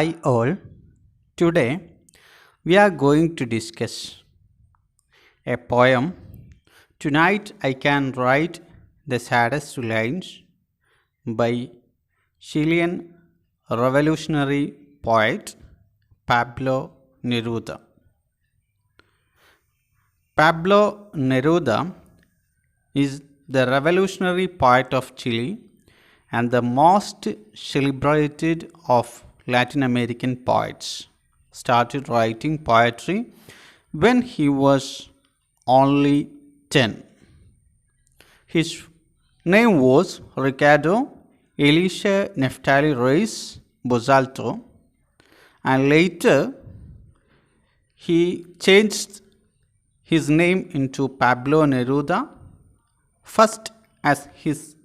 Hi all. Today we are going to discuss a poem. Tonight I can write the saddest lines by Chilean revolutionary poet Pablo Neruda. Pablo Neruda is the revolutionary poet of Chile and the most celebrated of Latin American poets. Started writing poetry when he was only 10. His name was Ricardo Elisha Neftali Reis Bozalto, and later he changed his name into Pablo Neruda, first as his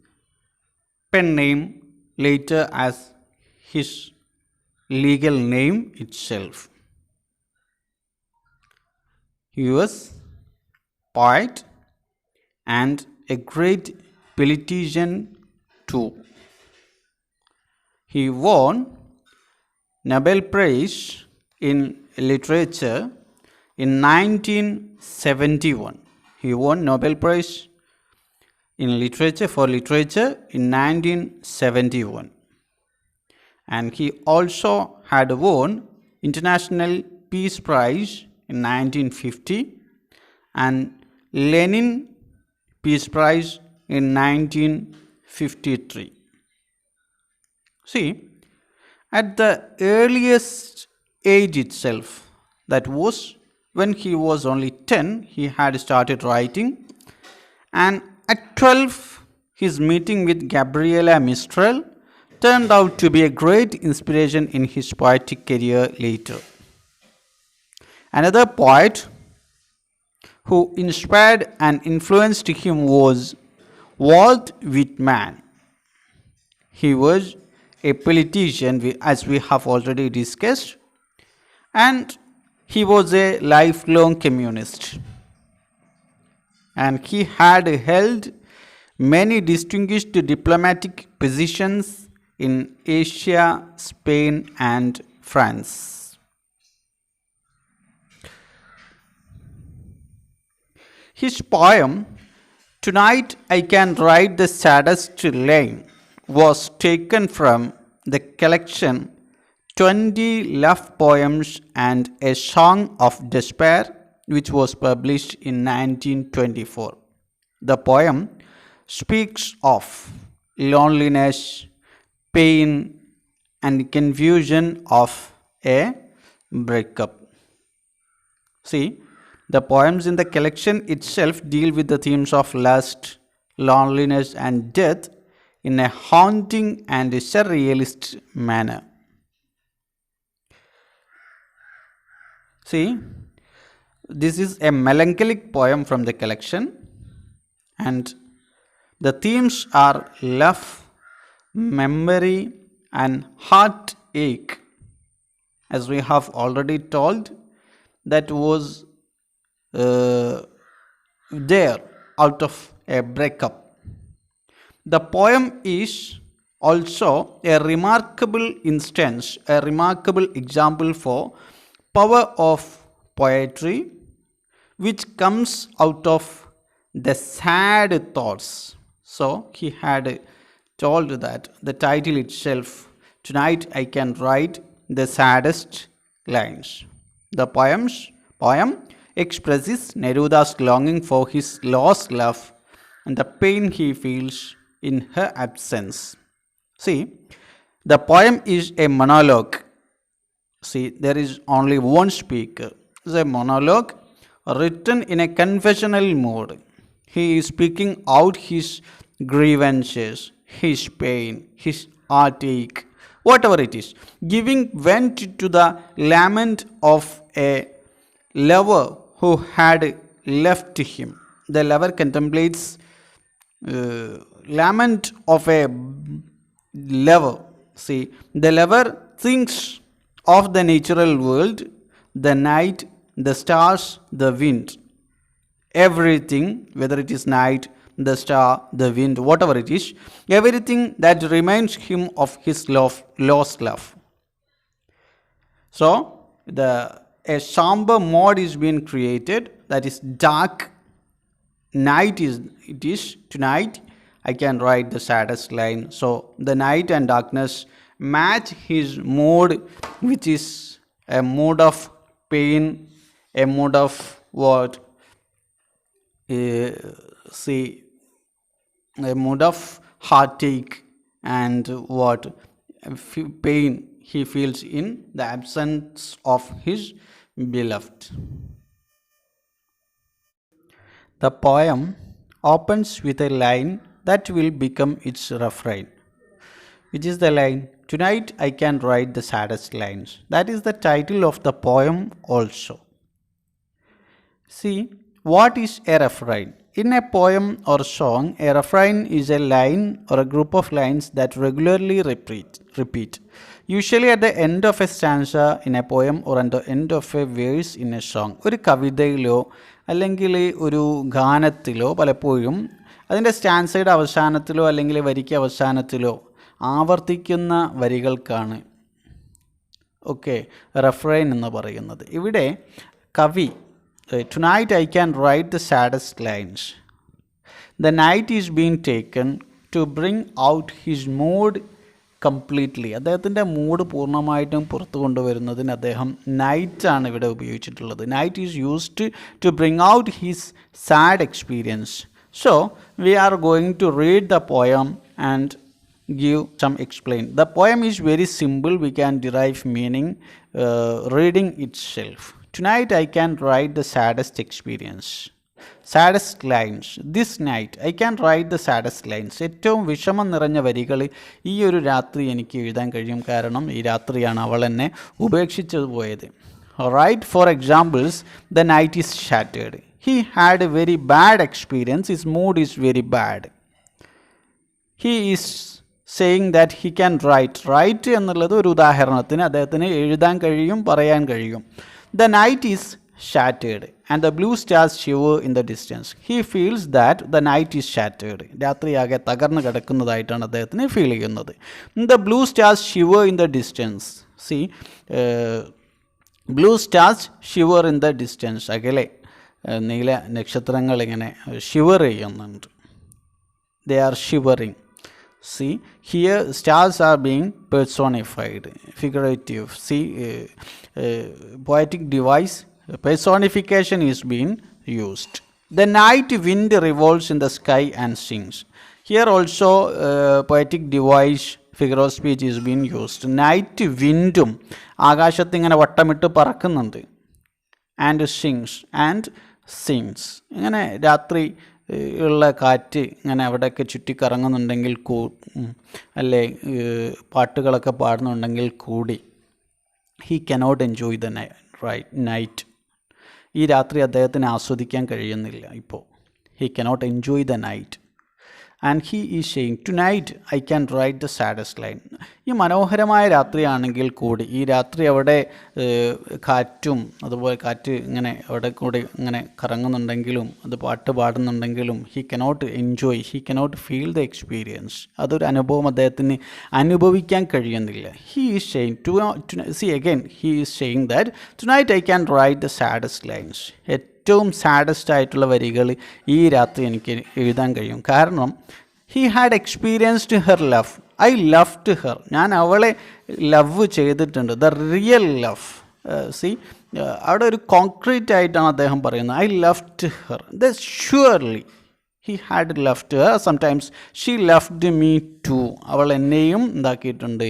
pen name, later as his legal name itself. He was poet and a great politician too. He won Nobel Prize in Literature in 1971. He won Nobel Prize in Literature in 1971. And he also had won International Peace Prize in 1950 and Lenin Peace Prize in 1953. See, at the earliest age itself, that was when he was only 10, he had started writing, and at 12, his meeting with Gabriela Mistral turned out to be a great inspiration in his poetic career later. Another poet who inspired and influenced him was Walt Whitman. He was a politician, as we have already discussed, and he was a lifelong communist. And he had held many distinguished diplomatic positions in Asia, Spain, and France. His poem, Tonight I Can Write the Saddest Line, was taken from the collection 20 Love Poems and a Song of Despair, which was published in 1924. The poem speaks of loneliness, pain, and confusion of a breakup. See, the poems in the collection itself deal with the themes of lust, loneliness, and death in a haunting and surrealist manner. See, this is a melancholic poem from the collection, and the themes are love, memory, and heartache. As we have already told, that was there out of a breakup. The poem is also a remarkable instance, a remarkable example for power of poetry, which comes out of the sad thoughts. So he had told that the title itself, Tonight I Can Write the Saddest Lines. The poem expresses Neruda's longing for his lost love and the pain he feels in her absence. See, the poem is a monologue. See, there is only one speaker. It's a monologue written in a confessional mode. He is speaking out his grievances, his pain, his heartache, whatever it is, giving vent to the lament of a lover who had left him. The lover contemplates lament of a lover. See, the lover thinks of the natural world, the night, the stars, the wind. Everything, whether it is night, the star, the wind, whatever it is, everything that reminds him of his lost love. So a somber mode is being created, that is dark night it is tonight. I can write the saddest line. So the night and darkness match his mood, which is a mood of pain, a mood of what? See, a mood of heartache and what? Pain he feels in the absence of his beloved. The poem opens with a line that will become its refrain, which is the line, "Tonight I can write the saddest lines." That is the title of the poem also. See, what is a refrain? In a poem or song, a refrain is a line or a group of lines that regularly repeat. Usually at the end of a stanza in a poem or at the end of a verse in a song. ഒരു കവിതയിലോ അല്ലെങ്കിൽ ഒരു ഗാനത്തിലോ പലപ്പോഴും അതിൻ്റെ സ്റ്റാൻസയുടെ അവസാനത്തിലോ അല്ലെങ്കിൽ വരിക്ക് അവസാനത്തിലോ ആവർത്തിക്കുന്ന വരികൾക്കാണ് റെഫ്രെയിൻ എന്ന് പറയുന്നത്. ഇവിടെ കവി "Tonight I can write the saddest lines. The night is being taken to bring out his mood completely." അദ്ദേഹത്തിൻ്റെ മൂഡ് പൂർണ്ണമായിട്ടും പുറത്തു കൊണ്ടുവരുന്നതിന് അദ്ദേഹം നൈറ്റാണ് ഇവിടെ ഉപയോഗിച്ചിട്ടുള്ളത്. Night is used to bring out his sad experience. So we are going to read the poem and give some explain. The poem is very simple. We can derive meaning reading itself. Tonight I can write the saddest experience. Saddest lines. This night I can write the saddest lines. ഏറ്റവും വിഷമം നിറഞ്ഞ വരികൾ ഈ ഒരു രാത്രി എനിക്ക് എഴുതാൻ കഴിയും. കാരണം ഈ രാത്രിയാണ് അവൾ എന്നെ ഉപേക്ഷിച്ചു പോയത്. Right, for examples, the night is shattered. He had a very bad experience. His mood is very bad. He is saying that he can write എന്നുള്ളത് ഒരു ഉദാഹരണത്തിന് അദ്ദേഹത്തിന് എഴുതാൻ കഴിയും, പറയാൻ കഴിയും. The night is shattered and the blue stars shiver in the distance. He feels that the night is shattered. രാത്രിയാകെ തകർന്നു കിടക്കുന്നതായിട്ടാണ് അദ്ദേഹത്തിന് ഫീൽ ചെയ്യുന്നത്. The blue stars shiver in the distance. See, blue stars shiver in the distance. അകലെ നീല നക്ഷത്രങ്ങൾ ഇങ്ങനെ shiver ചെയ്യുന്നുണ്ട്. They are shivering. See, here stars are being personified, figurative. See, poetic device, personification is being used. The night wind revolves in the sky and sings. Here also poetic device, figure of speech is being used. Night windum ആകാശത്ത് ഇങ്ങനെ വട്ടമിട്ട് പറക്കുന്നുണ്ട്. And sings. ഇങ്ങനെ രാത്രി ഉള്ള കാറ്റ് ഇങ്ങനെ അവിടെയൊക്കെ ചുറ്റിക്കറങ്ങുന്നുണ്ടെങ്കിൽ അല്ലേ പാട്ടുകളൊക്കെ പാടുന്നുണ്ടെങ്കിൽ കൂടി he cannot enjoy the night. ഈ രാത്രി അദ്ദേഹത്തിന് ആസ്വദിക്കാൻ കഴിയുന്നില്ല ഇപ്പോൾ. He cannot enjoy the night. And he is saying, "Tonight I can write the saddest line." ഈ മനോഹരമായ രാത്രിയാണെങ്കിൽ കൂടി ഈ രാത്രി അവിടെ കാറ്റും അതുപോലെ കാറ്റ് ഇങ്ങനെ അവിടെ കൂടി ഇങ്ങനെ കറങ്ങുന്നുണ്ടെങ്കിലും അത് പാട്ട് പാടുന്നുണ്ടെങ്കിലും he cannot enjoy, he cannot feel the experience. അതൊരു അനുഭവം അദ്ദേഹത്തിന് അനുഭവിക്കാൻ കഴിയുന്നില്ല. He is saying, see again, he is saying that tonight I can write the saddest lines. ഏറ്റവും സാഡസ്റ്റ് ആയിട്ടുള്ള വരികൾ ഈ രാത്രി എനിക്ക് എഴുതാൻ കഴിയും. കാരണം he had experienced her love. I loved her. ഞാൻ അവളെ ലവ് ചെയ്തിട്ടുണ്ട്. The real love. See, അവിടെ ഒരു കോൺക്രീറ്റ് ആയിട്ടാണ് അദ്ദേഹം പറയുന്നത്. I loved her. That surely he had loved her. Sometimes she loved me too. അവൾ എന്നെയും എന്താക്കിയിട്ടുണ്ട്,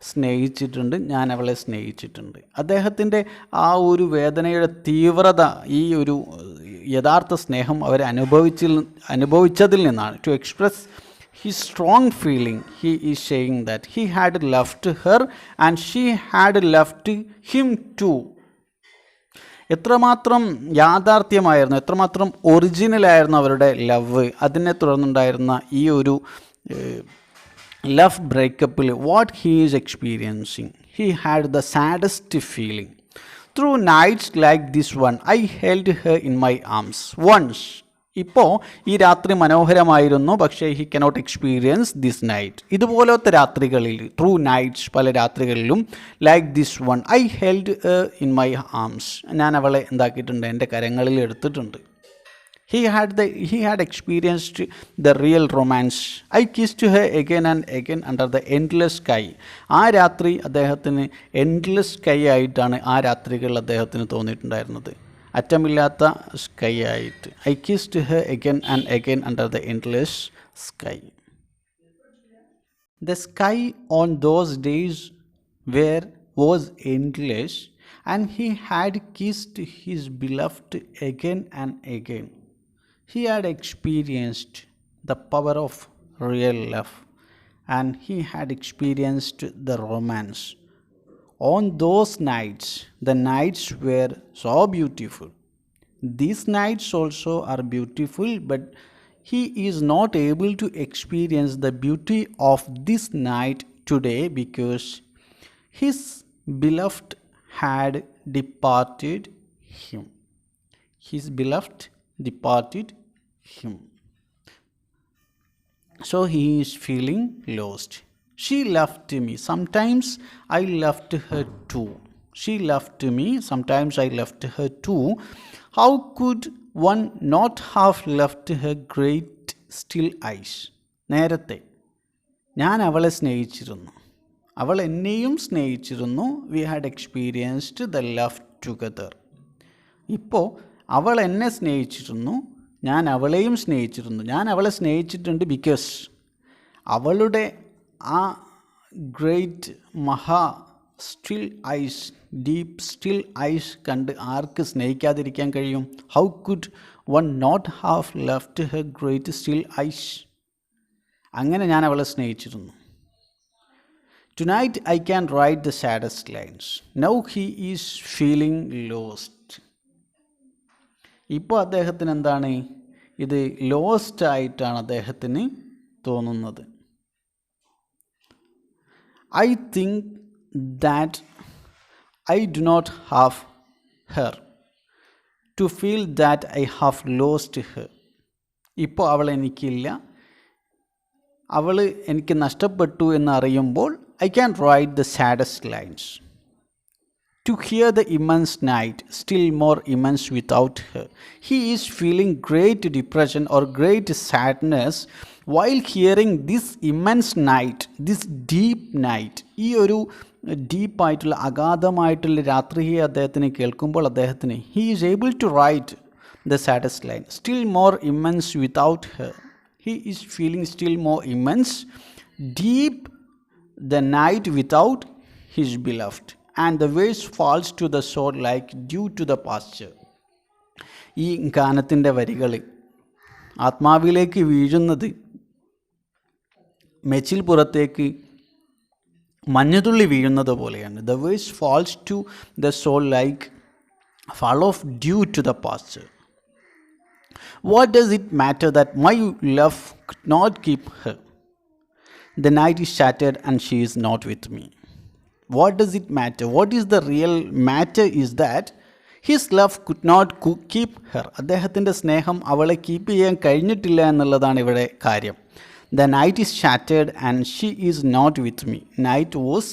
സ്നേഹിച്ചിട്ടുണ്ട്, ഞാൻ അവളെ സ്നേഹിച്ചിട്ടുണ്ട്. അദ്ദേഹത്തിൻ്റെ ആ ഒരു വേദനയുടെ തീവ്രത ഈ ഒരു യഥാർത്ഥ സ്നേഹം അവർ അനുഭവിച്ചതിൽ നിന്നാണ്. To express his strong feeling he is saying that he had loved her and she had loved him too. എത്രമാത്രം യാഥാർത്ഥ്യമായിരുന്നു, എത്രമാത്രം ഒറിജിനലായിരുന്നു അവരുടെ ലവ്. അതിനെ തുടർന്നുണ്ടായിരുന്ന ഈ ഒരു ലവ് ബ്രേക്കപ്പിൽ what he is experiencing, he had the saddest feeling. Through nights like this one I held her in my arms. Once ഇപ്പോൾ ഈ രാത്രി മനോഹരമായിരുന്നു, പക്ഷേ he cannot experience this night. ഇതുപോലത്തെ രാത്രികളിൽ, ട്രൂ നൈറ്റ്സ്, പല രാത്രികളിലും, like this one, I held in my arms, ഞാൻ അവളെ എന്താക്കിയിട്ടുണ്ട്, എൻ്റെ കരങ്ങളിൽ എടുത്തിട്ടുണ്ട്. He had experienced the real romance. I kissed her again and again under the endless sky. ആ രാത്രി അദ്ദേഹത്തിന് എൻഡ്ലെസ് സ്കൈ ആയിട്ടാണ് ആ രാത്രികൾ അദ്ദേഹത്തിന് തോന്നിയിട്ടുണ്ടായിരുന്നത്, അറ്റമില്ലാത്ത സ്കൈ ആയിട്ട്. I kissed her again and again under the endless sky. The sky on those days was endless, and he had kissed his beloved again and again. He had experienced the power of real love, and he had experienced the romance. On those nights, the nights were so beautiful. These nights also are beautiful, but he is not able to experience the beauty of this night today because his beloved had departed him. His beloved departed him. So he is feeling lost. She left me. Sometimes I left her too. She left me. Sometimes I left her too. How could one not have left her great still eyes? നേരത്തെ ഞാൻ അവളെ സ്നേഹിച്ചിരുന്നു, അവൾ എന്നെയും സ്നേഹിച്ചിരുന്നു. We had experienced the love together. ഇപ്പോൾ അവൾ എന്നെ സ്നേഹിച്ചിരുന്നു, ഞാൻ അവളെയും സ്നേഹിച്ചിരുന്നു. ഞാൻ അവളെ സ്നേഹിച്ചിട്ടുണ്ട് ബിക്കോസ് അവളുടെ ആ ഗ്രേറ്റ് മഹാ still eyes, deep still eyes കണ്ട് ആർക്ക് സ്നേഹിക്കാതിരിക്കാൻ കഴിയും? How could one not have left her great still eyes? അങ്ങനെ ഞാൻ അവളെ സ്നേഹിച്ചിരുന്നു. Tonight I can write the saddest lines. Now he is feeling lost. ഇപ്പോൾ അദ്ദേഹത്തിന് എന്താണ്, ഇത് ലോസ്റ്റ് ആയിട്ടാണ് അദ്ദേഹത്തിന് തോന്നുന്നത്. I think that I do not have her to feel that I have lost her. ഇപ്പോൾ അവൾ എനിക്കില്ല, അവൾ എനിക്ക് നഷ്ടപ്പെട്ടു എന്നറിയുമ്പോൾ I can write the saddest lines. To hear the immense night, still more immense without her. He is feeling great depression or great sadness while hearing this immense night, this deep night. ഈ ഒരു ഡീപ്പായിട്ടുള്ള അഗാധമായിട്ടുള്ള രാത്രിയെ അദ്ദേഹത്തിന് കേൾക്കുമ്പോൾ അദ്ദേഹത്തിന് he is able to write the saddest line. Still more immense without her. He is feeling still more immense, deep the night without his beloved. And the waves falls to the shore like dew to the pasture. ഈ ഗാനത്തിൻ്റെ വരികൾ ആത്മാവിലേക്ക് വീഴുന്നത് മെച്ചിൽ പുറത്തേക്ക് മഞ്ഞുതുള്ളി വീഴുന്നത് പോലെയാണ്. The waves falls to the shore like fall of dew to the pasture. What does it matter that my love could not keep her? The night is shattered and she is not with me. What does it matter? What is the real matter is that his love could not keep her. അദ്ദേഹത്തിൻ്റെ സ്നേഹം അവളെ keep ചെയ്യാൻ കഴിഞ്ഞിട്ടില്ല എന്നുള്ളതാണ് ഇവിടെ കാര്യം. The night is shattered and she is not with me. Night was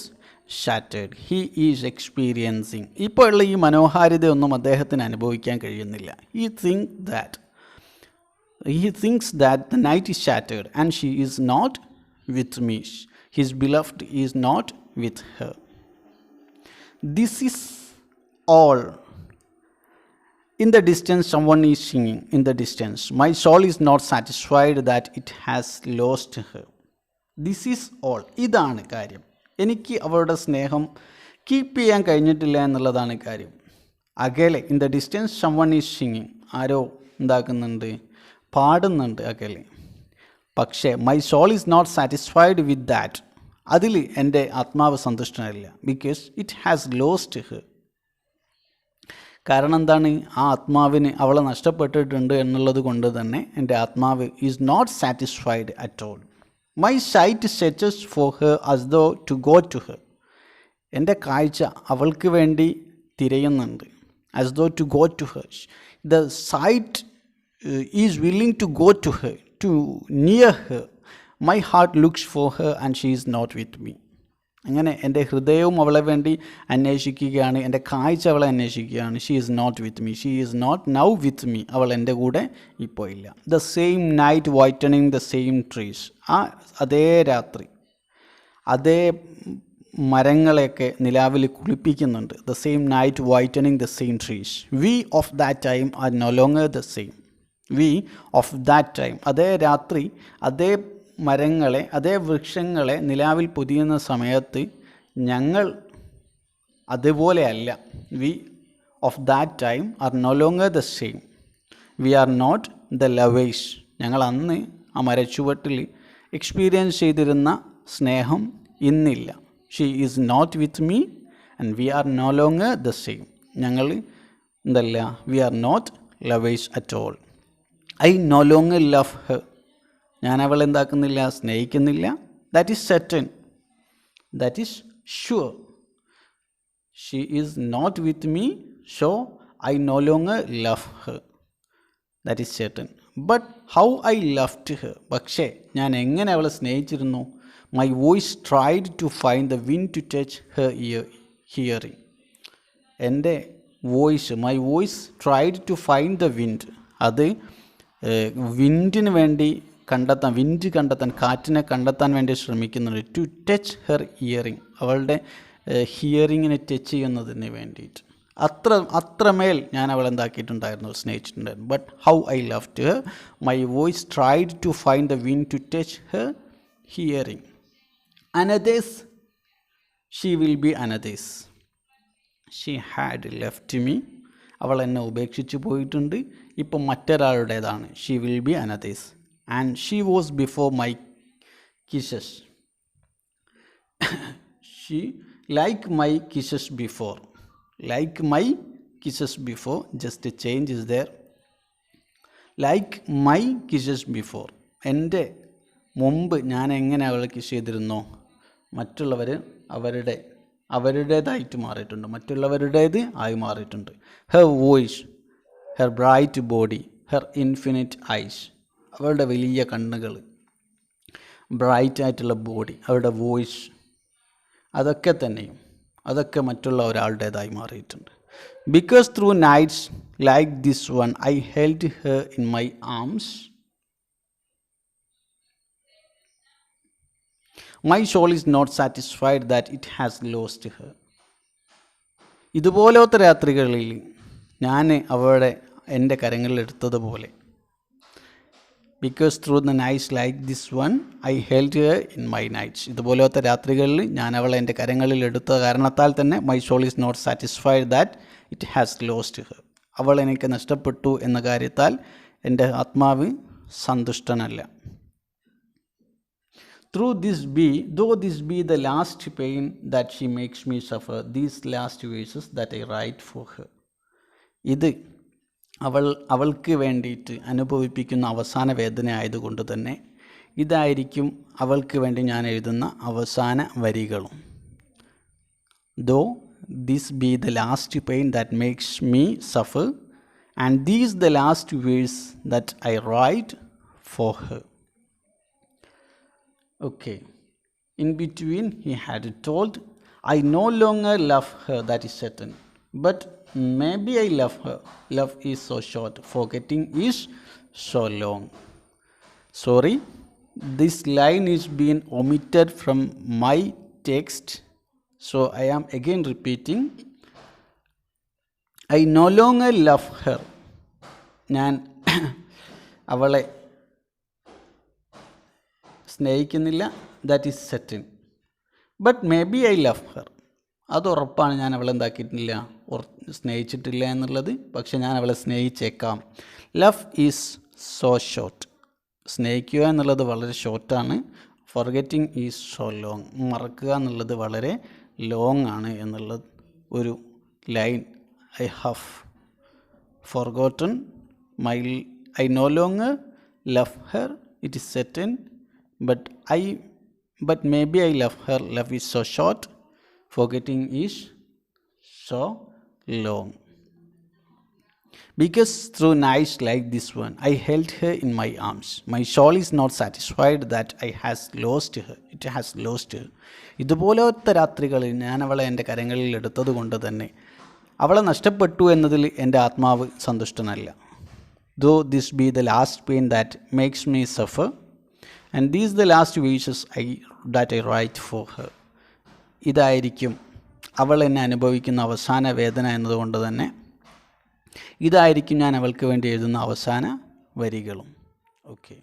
shattered. He is experiencing. ഇപ്പോൾ ഉള്ള ഈ മനോഹാരിതയൊന്നും അദ്ദേഹത്തിന് അനുഭവിക്കാൻ കഴിയുന്നില്ല. He thinks that the night is shattered and she is not with me. His beloved is not with her. This is all. In the distance, someone is singing. In the distance, my soul is not satisfied that it has lost her. This is all. ഇതാണ് കാര്യം. എനിക്ക് അവളുടെ സ്നേഹം keep ചെയ്യാൻ കഴിഞ്ഞിട്ടില്ല എന്നുള്ളതാണ് കാര്യം. അകലെ, in the distance someone is singing. ആരോ എന്താക്കുന്നുണ്ട്, പാടുന്നുണ്ട് അകലെ. പക്ഷേ my soul is not satisfied with that. അതിൽ എൻ്റെ ആത്മാവ് സന്തുഷ്ടനല്ല. Because it has lost her. കാരണം എന്താണ്, ആ ആത്മാവിന് അവളെ നഷ്ടപ്പെട്ടിട്ടുണ്ട് എന്നുള്ളത് കൊണ്ട് തന്നെ എൻ്റെ ആത്മാവ് is not satisfied at all. My sight searches for her as though to go to her. എൻ്റെ കാഴ്ച അവൾക്ക് വേണ്ടി തിരയുന്നുണ്ട്. As though to go to her. The sight is willing to go to her, to near her. My heart looks for her and she is not with me. അങ്ങനെ എൻ്റെ ഹൃദയവും അവളെ വേണ്ടി അന്വേഷിക്കുകയാണ്, എൻ്റെ കാഴ്ച അവളെ അന്വേഷിക്കുകയാണ്. She is not with me, she is not now with me. അവൾ എൻ്റെ കൂടെ ഇപ്പോൾ ഇല്ല. The same night whitening the same trees. അതേ രാത്രി അതേ മരങ്ങളെയൊക്കെ നിലാവിൽ കുളിപ്പിക്കുന്നുണ്ട്. The same night whitening the same trees. We of that time are no longer the same. We of that time, അതേ രാത്രി അതേ മരങ്ങളെ അതേ വൃക്ഷങ്ങളെ നിലാവിൽ പൊതിയുന്ന സമയത്ത് ഞങ്ങൾ അതുപോലെയല്ല. We of that time are no longer the same. We are not the lovers. ഞങ്ങൾ അന്ന് ആ മരച്ചുവട്ടിൽ എക്സ്പീരിയൻസ് ചെയ്തിരുന്ന സ്നേഹം ഇന്നില്ല. She is not with me and we are no longer the same. ഞങ്ങൾ എന്തല്ല, we are not lovers at all. I no longer love her. ഞാൻ അവളെ എന്താക്കുന്നില്ല, സ്നേഹിക്കുന്നില്ല. That is certain, that is sure. She is not with me, so I no longer love her. That is certain. But how I loved her. പക്ഷേ ഞാൻ എങ്ങനെ അവളെ സ്നേഹിച്ചിരുന്നു. My voice tried to find the wind to touch her hearing. എൻ്റെ voice, my voice tried to find the wind. അത് വിൻഡിന് വേണ്ടി wind കണ്ടെത്താൻ, കാറ്റിനെ കണ്ടെത്താൻ വേണ്ടി ശ്രമിക്കുന്നുണ്ട്. ടു ടച്ച് ഹെർ ഹിയറിങ്, അവളുടെ ഹിയറിങ്ങിനെ ടച്ച് ചെയ്യുന്നതിന് വേണ്ടിയിട്ട്. അത്രമേൽ ഞാൻ അവളെ എന്താക്കിയിട്ടുണ്ടായിരുന്നു, സ്നേഹിച്ചിട്ടുണ്ടായിരുന്നു. But how I loved her. My voice tried to find the wind to touch her hearing. Another's she will be another's. She had left me. അവൾ എന്നെ ഉപേക്ഷിച്ച് പോയിട്ടുണ്ട്, ഇപ്പം മറ്റൊരാളുടേതാണ്. She will be another's. And she was before my kisses. She like my kisses before. Like my kisses before. Just a change is there. Like my kisses before. എൻ്റെ മുമ്പ് ഞാൻ എങ്ങനെ അവളെ കിസ് ചെയ്തിരുന്നോ, മറ്റുള്ളവർ അവരുടേതായിട്ട് മാറിയിട്ടുണ്ട്, മറ്റുള്ളവരുടേത് ആയി മാറിയിട്ടുണ്ട്. Her voice, her bright body, her infinite eyes. അവളുടെ വലിയ കണ്ണുകൾ, ബ്രൈറ്റ് ആയിട്ടുള്ള ബോഡി, അവളുടെ വോയിസ്, അതൊക്കെ മറ്റുള്ള ഒരാളുടേതായി മാറിയിട്ടുണ്ട്. Because through nights like this one I held her in my arms. My soul is not satisfied that it has lost her. ഇതുപോലത്തെ രാത്രികളിൽ ഞാൻ അവളെ എൻ്റെ കരങ്ങളിലെടുത്തതുപോലെ. Because through the nights like this one I held her in my nights. ഇതുപോലത്തെ രാത്രികളിൽ ഞാൻ അവളെ എൻ്റെ കരങ്ങളിൽ എടുത്ത കാരണത്താൽ തന്നെ my soul is not satisfied that it has lost her. അവൾ എനിക്ക് നഷ്ടപ്പെട്ടു എന്ന കാര്യത്താൽ എൻ്റെ ആത്മാവ് സന്തുഷ്ടനല്ല. Though this be the last pain that she makes me suffer, these last verses that I write for her. ഇത് അവൾക്ക് വേണ്ടിയിട്ട് അനുഭവിപ്പിക്കുന്ന അവസാന വേദന ആയതുകൊണ്ട് തന്നെ ഇതായിരിക്കും അവൾക്ക് വേണ്ടി ഞാൻ എഴുതുന്ന അവസാന വരികളും. Though this be the last pain that makes me suffer, and these the last words that I write for her. Okay. In between, he had told, I no longer love her, that is certain. But maybe I love her. Love is so short, forgetting is so long. Sorry, this line is being omitted from my text. So I am again repeating. I no longer love her. ഞാൻ അവളെ സ്നേഹിക്കുന്നില്ല. That is certain. But may be I love her. അത് ഉറപ്പാണ്, ഞാൻ അവളെ എന്താക്കിയിട്ടില്ല, സ്നേഹിച്ചിട്ടില്ല എന്നുള്ളത്. പക്ഷെ ഞാൻ അവളെ സ്നേഹിച്ചേക്കാം. Love is so short. സ്നേഹിക്കുക എന്നുള്ളത് വളരെ ഷോർട്ടാണ്. Forgetting is so long. മറക്കുക എന്നുള്ളത് വളരെ ലോങ് ആണ് എന്നുള്ളത് ഒരു line. I have forgotten I no longer love her. It is certain. But maybe I love her. Love is so short. Forgetting is so long. Because through nights like this one, I held her in my arms. My soul is not satisfied that I has lost her. It has lost her. ഇതുപോലത്തെ രാത്രികളിൽ ഞാൻ അവളെ എൻ്റെ കരങ്ങളിൽ എടുത്തത് കൊണ്ട് തന്നെ അവളെ നഷ്ടപ്പെട്ടു എന്നതിൽ എൻ്റെ ആത്മാവ് സന്തുഷ്ടനല്ല. Though this be the last pain that makes me suffer, and these the last wishes that I write for her. ഇതായിരിക്കും അവൾ എന്നെ അനുഭവിക്കുന്ന അവസാന വേദന എന്നതുകൊണ്ട് തന്നെ ഇതായിരിക്കും ഞാൻ അവൾക്ക് വേണ്ടി എഴുതുന്ന അവസാന വരികളും. ഓക്കെ.